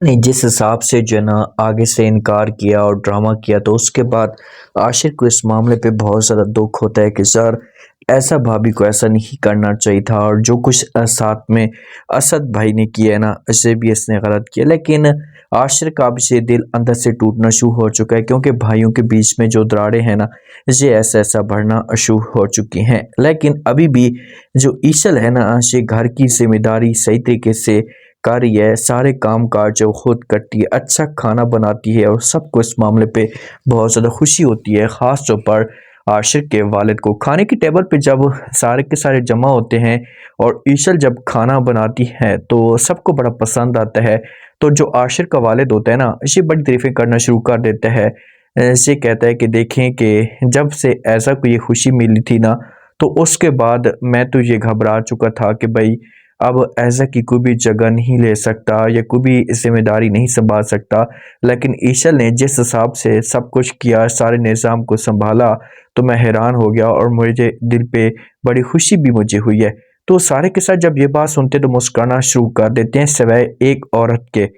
नहीं, जिस हिसाब से जो है ना आगे से इनकार किया और ड्रामा किया तो उसके बाद आशिर को इस मामले पे बहुत ज़्यादा दुख होता है कि सर ऐसा भाभी को ऐसा नहीं करना चाहिए था और जो कुछ साथ में असद भाई ने किया है ना इसे भी इसने गलत किया। लेकिन आशिर का अब ये दिल अंदर से टूटना शुरू हो चुका है क्योंकि भाइयों के बीच में जो दरारें हैं ना ये ऐसा ऐसा बढ़ना शुरू हो चुकी हैं। लेकिन अभी भी जो ईशल है ना ये घर की जिम्मेदारी सही तरीके से कर रही है, सारे काम काज जो खुद करती है, अच्छा खाना बनाती है और सबको इस मामले पे बहुत ज़्यादा खुशी होती है। ख़ास तौर पर आशिर के वालिद को खाने की टेबल पे जब सारे के सारे जमा होते हैं और ईशल जब खाना बनाती है तो सबको बड़ा पसंद आता है। तो जो आशिर का वालिद होता है ना ये बड़ी तारीफ़ें करना शुरू कर देता है। ये कहता है कि देखें कि जब से ऐसा कोई खुशी मिली थी ना तो उसके बाद मैं तो ये घबरा चुका था कि भाई अब ऐसा की कोई भी जगह नहीं ले सकता या कोई भी ज़िम्मेदारी नहीं सँभाल सकता। लेकिन ईशल ने जिस हिसाब से सब कुछ किया, सारे निज़ाम को सँभाला, तो मैं हैरान हो गया और मुझे दिल पे बड़ी खुशी भी मुझे हुई है। तो सारे के साथ जब ये बात सुनते तो मुस्कुराना शुरू कर देते हैं सिवाय एक औरत के।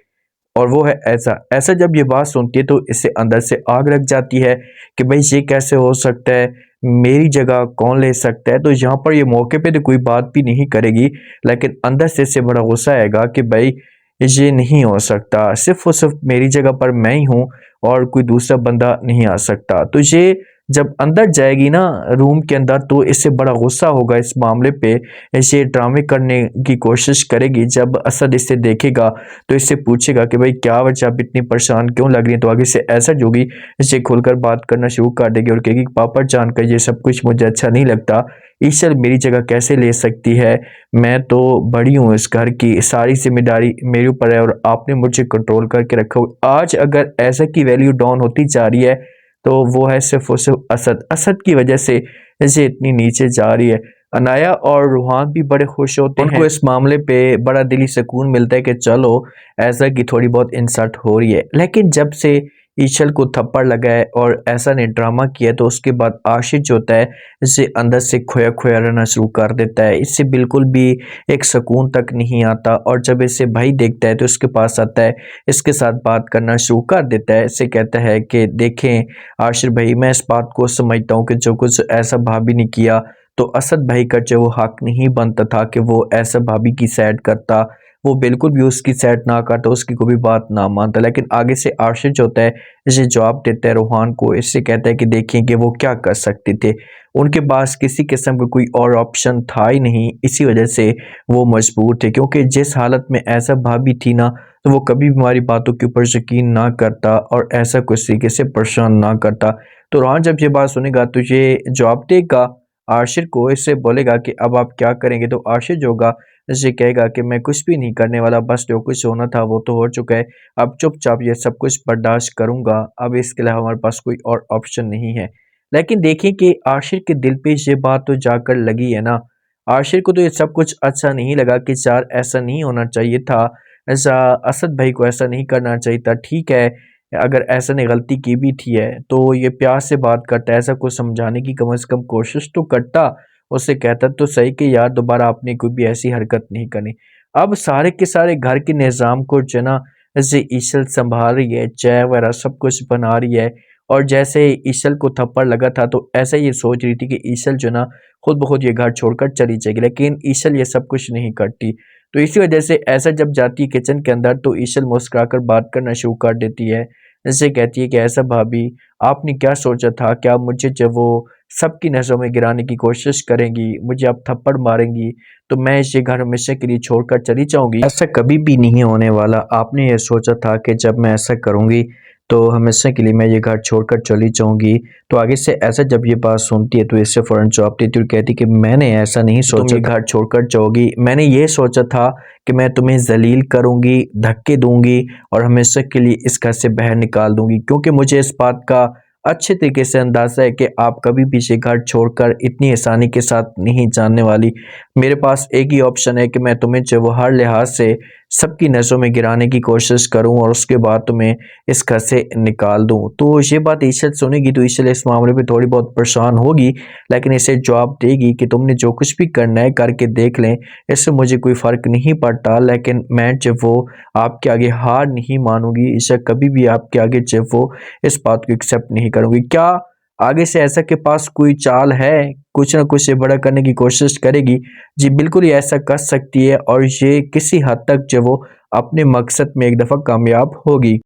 और वो है ऐसा। ऐसा जब ये बात सुनती है तो इसे अंदर से आग लग जाती है कि भाई ये कैसे हो सकता है? मेरी जगह कौन ले सकता है? तो यहाँ पर ये मौके पे तो कोई बात भी नहीं करेगी, लेकिन अंदर से इसे बड़ा गुस्सा आएगा कि भाई ये नहीं हो सकता। सिर्फ़ और सिर्फ़ मेरी जगह पर मैं ही हूँ और कोई दूसरा बंदा नहीं आ सकता। तो ये जब अंदर जाएगी ना रूम के अंदर तो इससे बड़ा गुस्सा होगा इस मामले पे। ऐसे ड्रामे करने की कोशिश करेगी। जब असद इसे देखेगा तो इससे पूछेगा कि भाई क्या वजह आप इतनी परेशान क्यों लग रही है? तो आगे से ऐसा जो होगी इसे खुलकर बात करना शुरू कर देगी और कहेगी पापा जान कर ये सब कुछ मुझे अच्छा नहीं लगता। ईशल मेरी जगह कैसे ले सकती है? मैं तो बड़ी हूँ इस घर की, सारी ज़िम्मेदारी मेरे ऊपर है और आपने मुझे कंट्रोल करके रखा हुआ। आज अगर ऐसा की वैल्यू डाउन होती जा रही है तो वो है सिर्फ़ और सिर्फ़ असद। असद की वजह से ये इतनी नीचे जा रही है। अनाया और रूहान भी बड़े खुश होते हैं। उनको इस मामले पे बड़ा दिली सुकून मिलता है कि चलो ऐसा की थोड़ी बहुत इंसल्ट हो रही है। लेकिन जब से ईशल को थप्पड़ लगा है और ऐसा ने ड्रामा किया तो उसके बाद आशिक जो होता है इसे अंदर से खोया खोया रहना शुरू कर देता है। इससे बिल्कुल भी एक सुकून तक नहीं आता और जब इसे भाई देखता है तो उसके पास आता है, इसके साथ बात करना शुरू कर देता है। इसे कहता है कि देखें आशिर भाई मैं इस बात को समझता हूँ कि जो कुछ ऐसा भाभी ने किया तो असद भाई का जो हक नहीं बनता था कि वो ऐसा भाभी की साइड करता। वो बिल्कुल भी उसकी साइड ना करता, उसकी कोई भी बात ना मानता। लेकिन आगे से आशिक जो होता है इसे जवाब देता है रूहान को। इससे कहता है कि देखें कि वो क्या कर सकते थे। उनके पास किसी किस्म का कोई और ऑप्शन था ही नहीं, इसी वजह से वो मजबूर थे क्योंकि जिस हालत में ऐसा भाभी थी ना तो वो कभी भी हमारी बातों के ऊपर यकीन ना करता और ऐसा किसी तरीके से परेशान ना करता। तो रूहान जब ये बात सुनेगा तो ये जवाब देगा आशिर को, इससे बोलेगा कि अब आप क्या करेंगे? तो आशिर जो होगा इसे कहेगा कि मैं कुछ भी नहीं करने वाला, बस जो कुछ होना था वो तो हो चुका है। अब चुपचाप ये सब कुछ बर्दाश्त करूँगा, अब इसके अलावा हमारे पास कोई और ऑप्शन नहीं है। लेकिन देखिए कि आशिर के दिल पे ये बात तो जाकर लगी है ना, आशिर को तो ये सब कुछ अच्छा नहीं लगा कि यार ऐसा नहीं होना चाहिए था, ऐसा असद भाई को ऐसा नहीं करना चाहिए था। ठीक है, अगर ऐसा ने गलती की भी थी है तो ये प्यार से बात करता, ऐसा कुछ समझाने की कम से कम कोशिश तो करता। उससे कहता तो सही कि यार दोबारा आपने कोई भी ऐसी हरकत नहीं करनी। अब सारे के सारे घर के निज़ाम को जो है ना ऐसे ईशल सँभाल रही है, चाय वगैरह सब कुछ बना रही है और जैसे ईशल को थप्पड़ लगा था तो ऐसा ये सोच रही थी कि ईशल जो है ना खुद ब खुद ये घर छोड़कर चली जाएगी, लेकिन ईशल ये सब कुछ नहीं करती। तो इसी वजह से ऐसा जब जाती है किचन के अंदर तो ईशल मुस्कुराकर बात करना शुरू कर देती है। ऐसे कहती है कि ऐसा भाभी आपने क्या सोचा था? क्या आप मुझे जब वो सबकी नज़रों में गिराने की कोशिश करेंगी, मुझे आप थप्पड़ मारेंगी, तो मैं ये घर हमेशा के लिए छोड़कर चली जाऊँगी? ऐसा कभी भी नहीं होने वाला। आपने ये सोचा था कि जब मैं ऐसा करूँगी, तो हमेशा के लिए मैं ये घर छोड़कर चली जाऊँगी। तो आगे से ऐसा जब ये बात सुनती है, तो इससे फ़ौरन जवाब देती है और कहती है कि मैंने ऐसा नहीं सोचा तुम ये घर छोड़कर जाओगी। मैंने ये सोचा था कि मैं तुम्हें ज़लील करूँगी, धक्के दूँगी और हमेशा के लिए इस घर से बाहर निकाल दूँगी क्योंकि मुझे इस बात का अच्छे तरीके से अंदाज़ा है कि आप कभी भी ये घर छोड़कर इतनी आसानी के साथ नहीं जाने वाली। मेरे पास एक ही ऑप्शन है कि मैं तुम्हें जो वो हर लिहाज से सबकी नज़रों में गिराने की कोशिश करूं और उसके बाद तुम्हें इस घर से निकाल दूं। तो ये बात ईशल सुनेगी तो ईशल इस मामले पे थोड़ी बहुत परेशान होगी, लेकिन इसे जवाब देगी कि तुमने जो कुछ भी करना है करके देख लें, इससे मुझे कोई फ़र्क नहीं पड़ता, लेकिन मैं जब वो आपके आगे हार नहीं मानूंगी, ईशा कभी भी आपके आगे जब वो इस बात को एक्सेप्ट नहीं करूंगी। क्या आगे से ऐसा के पास कोई चाल है, कुछ ना कुछ से बड़ा करने की कोशिश करेगी? जी बिल्कुल ये ऐसा कर सकती है और ये किसी हद तक जो वो अपने मकसद में एक दफ़ा कामयाब होगी।